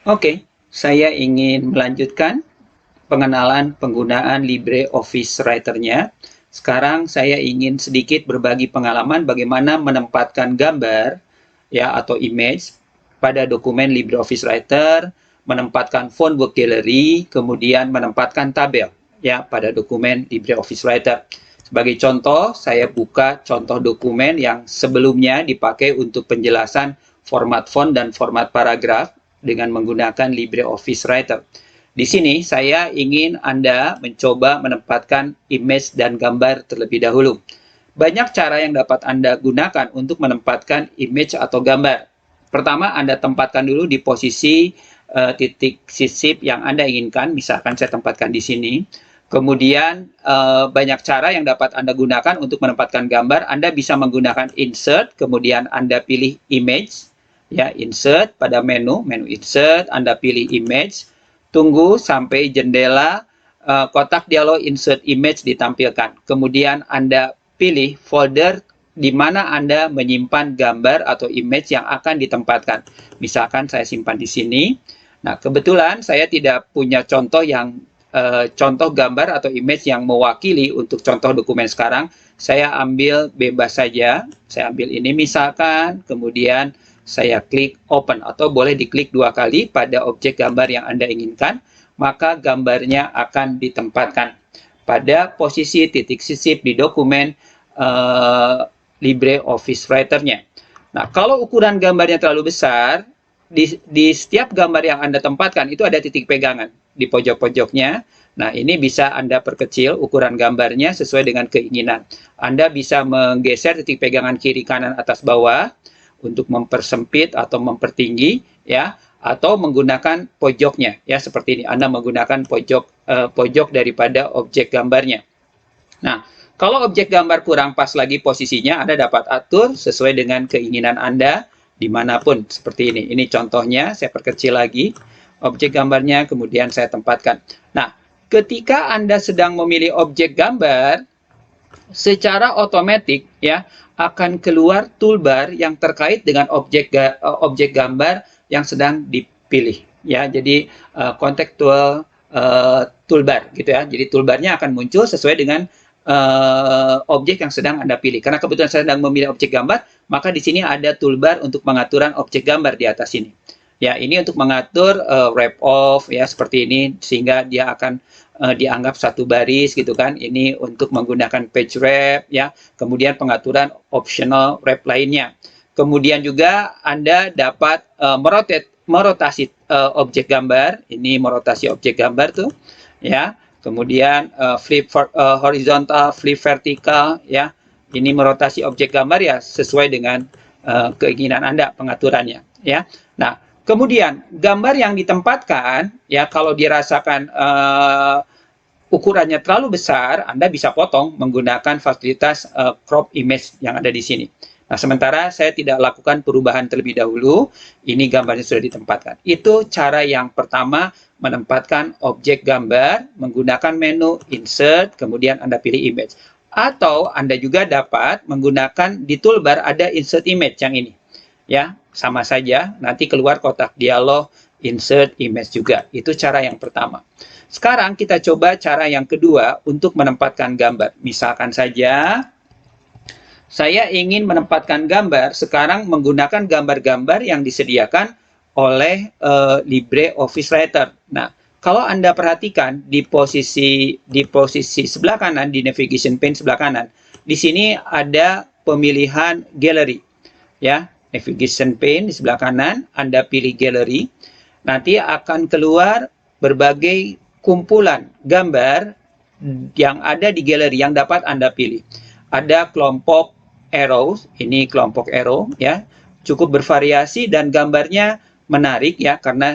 Oke, saya ingin melanjutkan pengenalan penggunaan LibreOffice Writer-nya. Sekarang saya ingin sedikit berbagi pengalaman bagaimana menempatkan gambar ya atau image pada dokumen LibreOffice Writer, menempatkan font work gallery, kemudian menempatkan tabel ya pada dokumen LibreOffice Writer. Sebagai contoh, saya buka contoh dokumen yang sebelumnya dipakai untuk penjelasan format font dan format paragraf dengan menggunakan LibreOffice Writer. Di sini saya ingin Anda mencoba menempatkan image dan gambar terlebih dahulu. Banyak cara yang dapat Anda gunakan untuk menempatkan image atau gambar. Pertama, Anda tempatkan dulu di posisi titik sisip yang Anda inginkan. Misalkan saya tempatkan di sini. Kemudian banyak cara yang dapat Anda gunakan untuk menempatkan gambar. Anda bisa menggunakan insert, kemudian Anda pilih image, ya insert pada menu insert, Anda pilih image, tunggu sampai jendela kotak dialog insert image ditampilkan. Kemudian Anda pilih folder di mana Anda menyimpan gambar atau image yang akan ditempatkan. Misalkan saya simpan di sini. Nah, kebetulan saya tidak punya contoh yang contoh gambar atau image yang mewakili untuk contoh dokumen sekarang. Saya ambil bebas saja. Saya ambil ini misalkan, kemudian saya klik open atau boleh diklik 2 kali pada objek gambar yang Anda inginkan, maka gambarnya akan ditempatkan pada posisi titik sisip di dokumen LibreOffice Writer-nya. Nah, kalau ukuran gambarnya terlalu besar, di setiap gambar yang Anda tempatkan itu ada titik pegangan di pojok-pojoknya. Nah, ini bisa Anda perkecil ukuran gambarnya sesuai dengan keinginan. Anda bisa menggeser titik pegangan kiri, kanan, atas, bawah untuk mempersempit atau mempertinggi, ya, atau menggunakan pojoknya, ya, seperti ini. Anda menggunakan pojok daripada objek gambarnya. Nah, kalau objek gambar kurang pas lagi posisinya, Anda dapat atur sesuai dengan keinginan Anda dimanapun seperti ini. Ini contohnya, saya perkecil lagi objek gambarnya, kemudian saya tempatkan. Nah, ketika Anda sedang memilih objek gambar, secara otomatis ya akan keluar toolbar yang terkait dengan objek gambar yang sedang dipilih ya. Jadi contextual toolbar gitu ya. Jadi toolbarnya akan muncul sesuai dengan objek yang sedang Anda pilih. Karena kebetulan saya sedang memilih objek gambar, maka di sini ada toolbar untuk pengaturan objek gambar di atas ini. Ya, ini untuk mengatur wrap off ya seperti ini sehingga dia akan dianggap satu baris gitu kan. Ini untuk menggunakan page wrap ya. Kemudian pengaturan optional wrap lainnya. Kemudian juga Anda dapat merotasi objek gambar. Ini merotasi objek gambar tuh ya. Kemudian flip horizontal, flip vertikal ya. Ini merotasi objek gambar ya sesuai dengan keinginan Anda pengaturannya ya. Nah, kemudian gambar yang ditempatkan ya kalau dirasakan ukurannya terlalu besar, Anda bisa potong menggunakan fasilitas crop image yang ada di sini. Nah, sementara saya tidak lakukan perubahan terlebih dahulu, ini gambarnya sudah ditempatkan. Itu cara yang pertama, menempatkan objek gambar menggunakan menu insert, kemudian Anda pilih image. Atau Anda juga dapat menggunakan di toolbar ada insert image yang ini. Ya, sama saja, nanti keluar kotak dialog insert image juga. Itu cara yang pertama. Sekarang kita coba cara yang kedua untuk menempatkan gambar. Misalkan saja saya ingin menempatkan gambar sekarang menggunakan gambar-gambar yang disediakan oleh LibreOffice Writer. Nah, kalau Anda perhatikan di posisi sebelah kanan, di navigation pane sebelah kanan, di sini ada pemilihan gallery. Ya, navigation pane di sebelah kanan, Anda pilih gallery. Nanti akan keluar berbagai kumpulan gambar yang ada di galeri yang dapat Anda pilih. Ada kelompok arrow, ini kelompok arrow ya, cukup bervariasi dan gambarnya menarik ya karena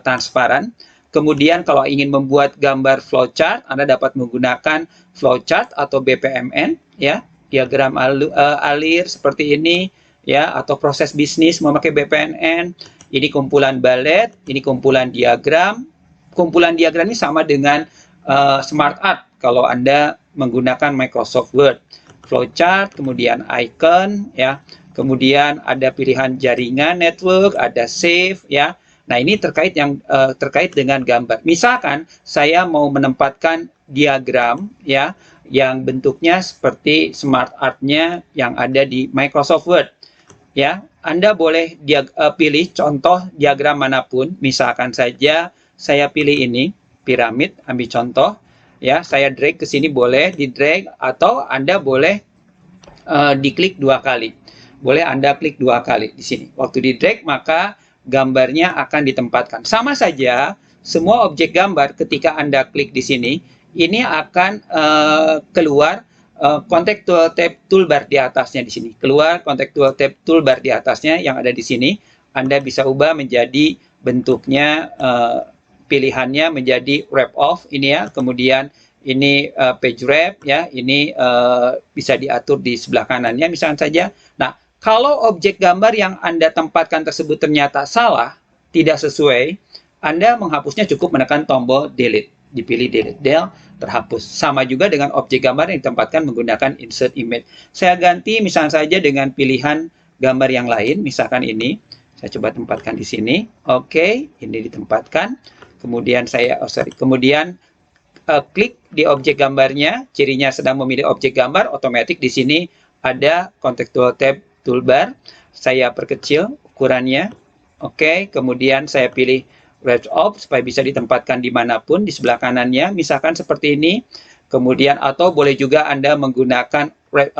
transparan. Kemudian kalau ingin membuat gambar flowchart, Anda dapat menggunakan flowchart atau BPMN ya, diagram alir seperti ini ya, atau proses bisnis memakai BPMN. Ini kumpulan ballet, ini kumpulan diagram. Kumpulan diagram ini sama dengan smart art kalau Anda menggunakan Microsoft Word. Flowchart, kemudian icon ya. Kemudian ada pilihan jaringan network, ada save ya. Nah, ini terkait dengan gambar. Misalkan saya mau menempatkan diagram ya yang bentuknya seperti smart art-nya yang ada di Microsoft Word. Ya, Anda boleh pilih contoh diagram manapun. Misalkan saja saya pilih ini, piramid, ambil contoh. Ya, saya drag ke sini boleh, di drag, atau Anda boleh diklik 2 kali. Boleh Anda klik 2 kali di sini. Waktu di drag, maka gambarnya akan ditempatkan. Sama saja, semua objek gambar ketika Anda klik di sini, ini akan keluar contextual tab toolbar di atasnya di sini. Keluar contextual tab toolbar di atasnya yang ada di sini. Anda bisa ubah menjadi bentuknya, pilihannya menjadi wrap off ini ya. Kemudian ini page wrap ya. Ini bisa diatur di sebelah kanannya misalnya saja. Nah, kalau objek gambar yang Anda tempatkan tersebut ternyata salah, tidak sesuai, Anda menghapusnya cukup menekan tombol delete. Dipilih delete, del, terhapus. Sama juga dengan objek gambar yang ditempatkan menggunakan insert image. Saya ganti misalnya saja dengan pilihan gambar yang lain, misalkan ini. Saya coba tempatkan di sini. Oke, ini ditempatkan. Kemudian kemudian klik di objek gambarnya, cirinya sedang memilih objek gambar, otomatis di sini ada contextual tab toolbar. Saya perkecil ukurannya. Oke, kemudian saya pilih wrap off supaya bisa ditempatkan dimanapun di sebelah kanannya, misalkan seperti ini. Kemudian atau boleh juga Anda menggunakan wrap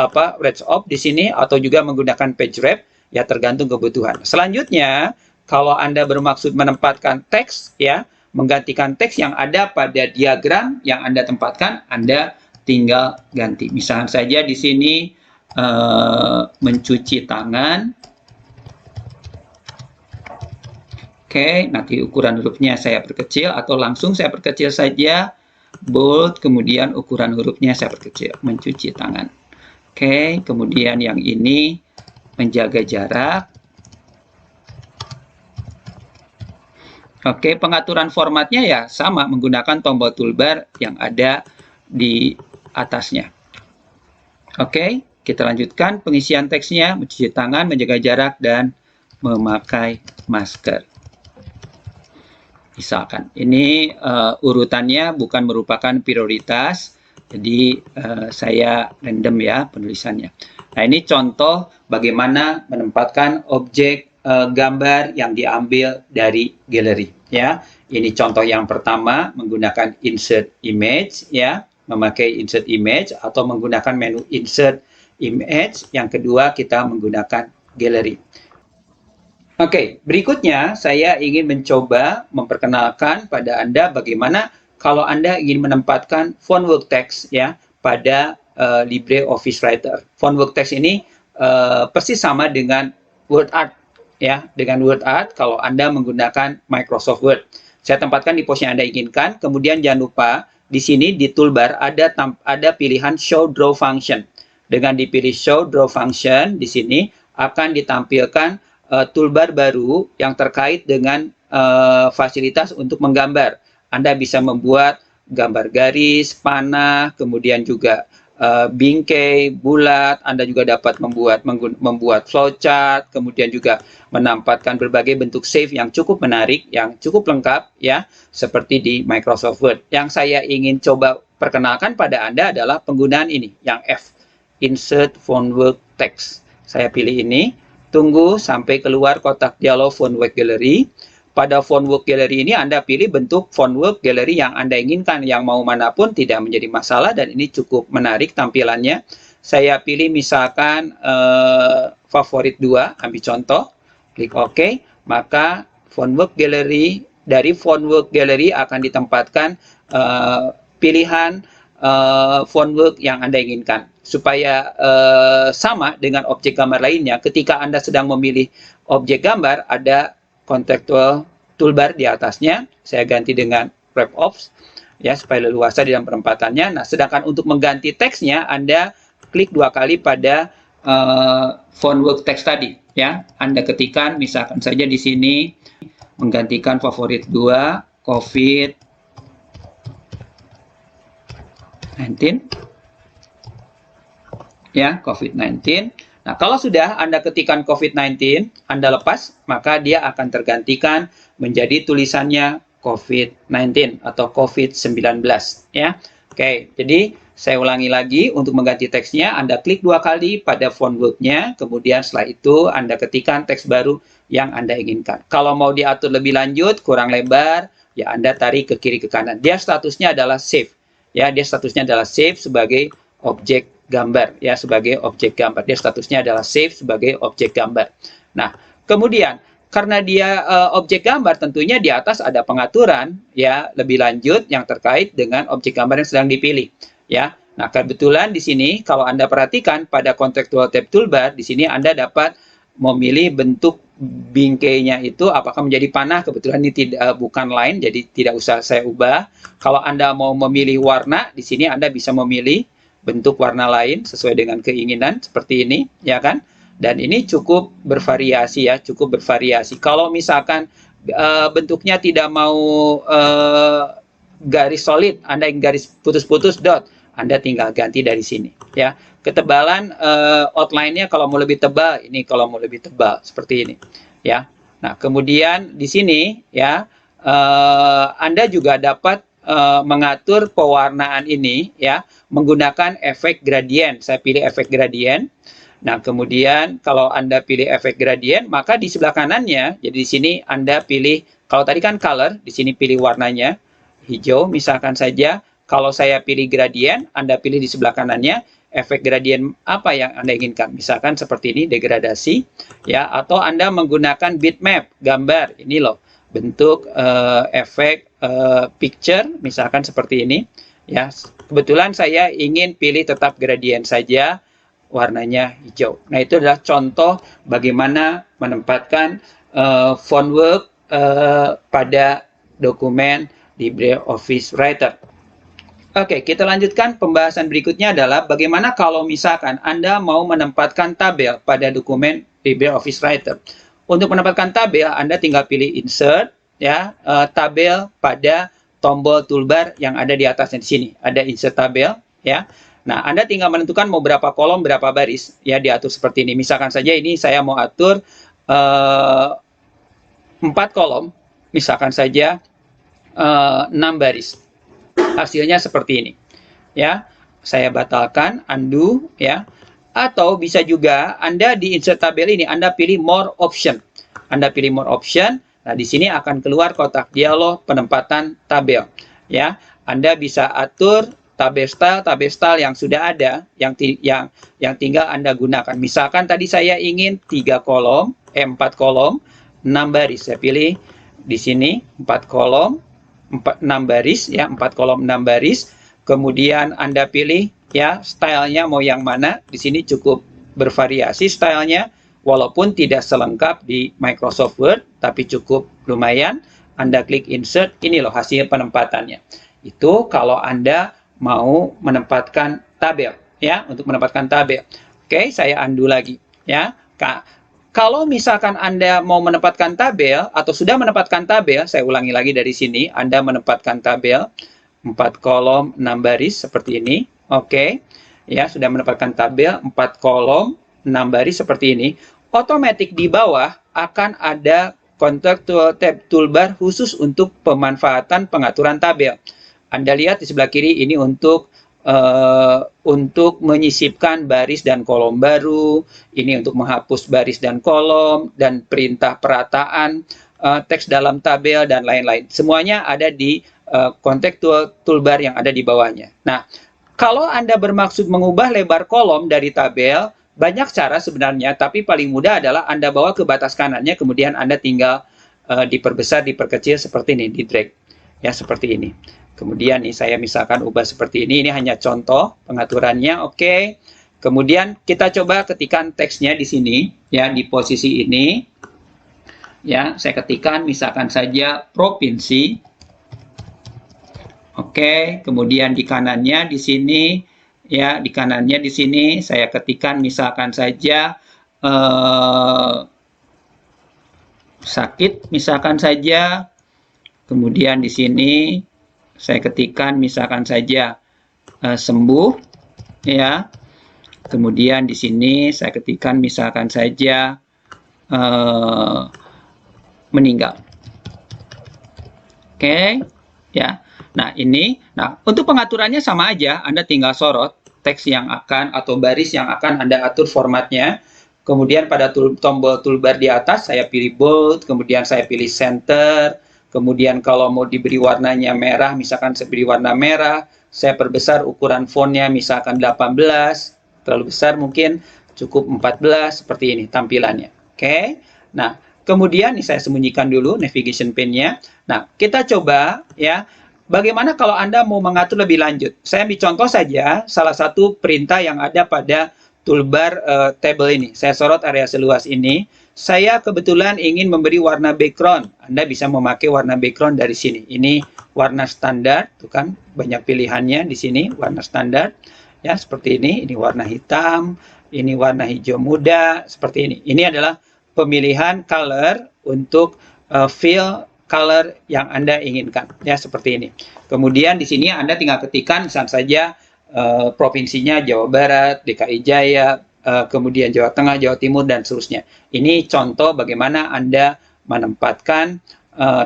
off di sini atau juga menggunakan page wrap, ya tergantung kebutuhan. Selanjutnya, kalau Anda bermaksud menempatkan teks ya, menggantikan teks yang ada pada diagram yang Anda tempatkan, Anda tinggal ganti. Misalnya saja di sini mencuci tangan. Oke, nanti ukuran hurufnya saya perkecil atau langsung saya perkecil saja, bold, kemudian ukuran hurufnya saya perkecil, mencuci tangan. Oke, kemudian yang ini menjaga jarak. Oke, pengaturan formatnya ya sama, menggunakan tombol toolbar yang ada di atasnya. Oke, kita lanjutkan pengisian teksnya, mencuci tangan, menjaga jarak, dan memakai masker. Misalkan, ini urutannya bukan merupakan prioritas, jadi saya random ya penulisannya. Nah, ini contoh bagaimana menempatkan objek gambar yang diambil dari galeri ya. Ini contoh yang pertama menggunakan insert image ya, memakai insert image atau menggunakan menu insert image. Yang kedua kita menggunakan galeri. Oke, berikutnya saya ingin mencoba memperkenalkan pada Anda bagaimana kalau Anda ingin menempatkan fontwork text ya pada LibreOffice Writer. Fontwork text ini persis sama dengan WordArt ya, dengan WordArt kalau Anda menggunakan Microsoft Word. Saya tempatkan di pos yang Anda inginkan, kemudian jangan lupa di sini di toolbar ada pilihan Show Draw Function. Dengan dipilih Show Draw Function di sini akan ditampilkan toolbar baru yang terkait dengan fasilitas untuk menggambar. Anda bisa membuat gambar garis, panah, kemudian juga bingkai, bulat. Anda juga dapat membuat flowchart, kemudian juga menempatkan berbagai bentuk save yang cukup menarik, yang cukup lengkap ya, seperti di Microsoft Word. Yang saya ingin coba perkenalkan pada Anda adalah penggunaan ini, yang F, Insert Fontwork Text. Saya pilih ini. Tunggu sampai keluar kotak dialog Fontwork Gallery. Pada Fontwork Gallery ini Anda pilih bentuk Fontwork Gallery yang Anda inginkan. Yang mau manapun tidak menjadi masalah dan ini cukup menarik tampilannya. Saya pilih misalkan favorit 2, ambil contoh. Klik OK. Maka Fontwork Gallery, dari Fontwork Gallery akan ditempatkan pilihan fontwork yang Anda inginkan. Supaya sama dengan objek gambar lainnya, ketika Anda sedang memilih objek gambar, ada contextual toolbar di atasnya. Saya ganti dengan wrap off ya, supaya leluasa di dalam penempatannya. Nah, sedangkan untuk mengganti teksnya, Anda klik 2 kali pada fontwork text tadi ya. Anda ketikkan misalkan saja di sini menggantikan favorit 2 COVID-19 ya, COVID-19. Nah, kalau sudah Anda ketikkan COVID-19, Anda lepas, maka dia akan tergantikan menjadi tulisannya COVID-19 atau COVID-19 ya. Oke, jadi saya ulangi lagi, untuk mengganti teksnya Anda klik 2 kali pada font word-nya, kemudian setelah itu Anda ketikkan teks baru yang Anda inginkan. Kalau mau diatur lebih lanjut, kurang lebar, ya Anda tarik ke kiri ke kanan. Dia statusnya adalah save. Ya, dia statusnya adalah save sebagai objek gambar, ya, sebagai objek gambar. Dia statusnya adalah save sebagai objek gambar. Nah, kemudian karena dia objek gambar, tentunya di atas ada pengaturan ya lebih lanjut yang terkait dengan objek gambar yang sedang dipilih, ya. Nah, kebetulan di sini kalau Anda perhatikan pada contextual tab toolbar, di sini Anda dapat memilih bentuk bingkainya itu apakah menjadi panah. Kebetulan ini tidak bukan line, jadi tidak usah saya ubah. Kalau Anda mau memilih warna, di sini Anda bisa memilih bentuk warna lain sesuai dengan keinginan seperti ini, ya kan? Dan ini cukup bervariasi ya, cukup bervariasi. Kalau misalkan bentuknya tidak mau garis solid, Anda yang garis putus-putus dot, Anda tinggal ganti dari sini ya. Ketebalan outline-nya kalau mau lebih tebal, ini kalau mau lebih tebal seperti ini ya. Nah, kemudian di sini ya Anda juga dapat mengatur pewarnaan ini ya menggunakan efek gradient. Saya pilih efek gradient. Nah, kemudian kalau Anda pilih efek gradient, maka di sebelah kanannya, jadi di sini Anda pilih, kalau tadi kan color, di sini pilih warnanya, hijau misalkan saja. Kalau saya pilih gradient, Anda pilih di sebelah kanannya, efek gradient apa yang Anda inginkan. Misalkan seperti ini, degradasi, ya, atau Anda menggunakan bitmap, gambar, ini loh, bentuk efek picture, misalkan seperti ini. Ya, kebetulan saya ingin pilih tetap gradient saja, warnanya hijau. Nah, itu adalah contoh bagaimana menempatkan font work pada dokumen LibreOffice Writer. Oke, kita lanjutkan. Pembahasan berikutnya adalah bagaimana kalau misalkan Anda mau menempatkan tabel pada dokumen LibreOffice Writer. Untuk menempatkan tabel, Anda tinggal pilih Insert, ya, tabel pada tombol toolbar yang ada di atasnya di sini. Ada Insert tabel, ya. Nah, Anda tinggal menentukan mau berapa kolom, berapa baris, ya, diatur seperti ini. Misalkan saja ini saya mau atur 4 kolom, misalkan saja 6 baris. Hasilnya seperti ini. Ya, saya batalkan, undo, ya. Atau bisa juga Anda di insert tabel ini Anda pilih more option. Anda pilih more option. Nah, di sini akan keluar kotak dialog penempatan tabel. Ya, Anda bisa atur tabel style yang sudah ada, yang tinggal Anda gunakan. Misalkan tadi saya ingin 4 kolom, 6 baris. Saya pilih di sini 4 kolom, 6 baris, ya, 4 kolom 6 baris. Kemudian Anda pilih ya stylenya mau yang mana. Di sini cukup bervariasi stylenya, walaupun tidak selengkap di Microsoft Word, tapi cukup lumayan. Anda klik insert, ini loh hasil penempatannya. Itu kalau Anda mau menempatkan tabel, ya, untuk menempatkan tabel. Oke, saya undo lagi, ya. Kalau misalkan Anda mau menempatkan tabel atau sudah menempatkan tabel, saya ulangi lagi dari sini, Anda menempatkan tabel 4 kolom 6 baris seperti ini. Oke. Ya, sudah menempatkan tabel 4 kolom 6 baris seperti ini. Otomatis di bawah akan ada contextual tab toolbar khusus untuk pemanfaatan pengaturan tabel. Anda lihat di sebelah kiri ini untuk menyisipkan baris dan kolom baru, ini untuk menghapus baris dan kolom, dan perintah perataan teks dalam tabel, dan lain-lain. Semuanya ada di contextual toolbar yang ada di bawahnya. Nah, kalau Anda bermaksud mengubah lebar kolom dari tabel, banyak cara sebenarnya, tapi paling mudah adalah Anda bawa ke batas kanannya, kemudian Anda tinggal diperbesar, diperkecil seperti ini, di drag. Ya, seperti ini. Kemudian nih saya misalkan ubah seperti ini hanya contoh pengaturannya, oke. Kemudian kita coba ketikkan teksnya di sini, ya, di posisi ini. Ya, saya ketikkan misalkan saja provinsi. Oke, kemudian di kanannya di sini, ya, di kanannya di sini saya ketikkan misalkan saja sakit, misalkan saja. Kemudian di sini saya ketikkan misalkan saja sembuh, ya. Kemudian di sini saya ketikkan misalkan saja meninggal. Oke, ya. Nah, untuk pengaturannya sama aja, Anda tinggal sorot teks yang akan atau baris yang akan Anda atur formatnya. Kemudian pada tombol toolbar di atas saya pilih bold, kemudian saya pilih center. Kemudian kalau mau diberi warnanya merah, misalkan saya beri warna merah, saya perbesar ukuran fontnya misalkan 18, terlalu besar mungkin cukup 14, seperti ini tampilannya. Oke. Nah, kemudian ini saya sembunyikan dulu navigation pane-nya. Nah, kita coba ya, bagaimana kalau Anda mau mengatur lebih lanjut. Saya ambil contoh saja salah satu perintah yang ada pada toolbar table ini. Saya sorot area seluas ini. Saya kebetulan ingin memberi warna background. Anda bisa memakai warna background dari sini. Ini warna standar, tuh kan banyak pilihannya di sini, warna standar. Ya, seperti ini. Ini warna hitam, ini warna hijau muda, seperti ini. Ini adalah pemilihan color untuk fill color yang Anda inginkan, ya seperti ini. Kemudian di sini Anda tinggal ketikkan misalnya saja provinsinya Jawa Barat, DKI Jaya, kemudian Jawa Tengah, Jawa Timur, dan seterusnya. Ini contoh bagaimana Anda menempatkan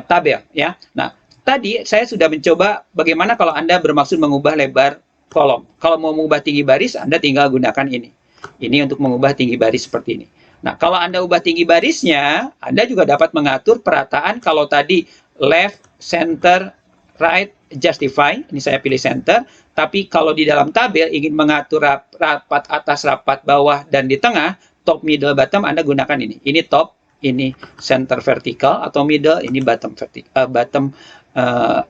tabel, ya. Nah, tadi saya sudah mencoba bagaimana kalau Anda bermaksud mengubah lebar kolom. Kalau mau mengubah tinggi baris, Anda tinggal gunakan ini. Ini untuk mengubah tinggi baris seperti ini. Nah, kalau Anda ubah tinggi barisnya, Anda juga dapat mengatur perataan kalau tadi left, center, right, justify. Ini saya pilih center. Tapi kalau di dalam tabel ingin mengatur rapat atas, rapat bawah, dan di tengah, top, middle, bottom, Anda gunakan ini. Ini top, ini center vertical atau middle, ini bottom vertical,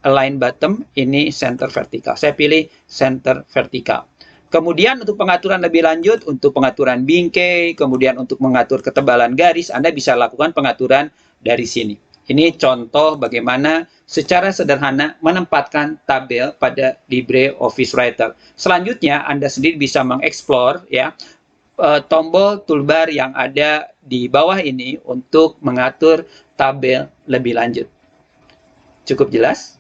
align bottom, ini center vertical. Saya pilih center vertical. Kemudian untuk pengaturan lebih lanjut, untuk pengaturan bingkai, kemudian untuk mengatur ketebalan garis, Anda bisa lakukan pengaturan dari sini. Ini contoh bagaimana secara sederhana menempatkan tabel pada LibreOffice Writer. Selanjutnya, Anda sendiri bisa mengeksplor ya tombol toolbar yang ada di bawah ini untuk mengatur tabel lebih lanjut. Cukup jelas?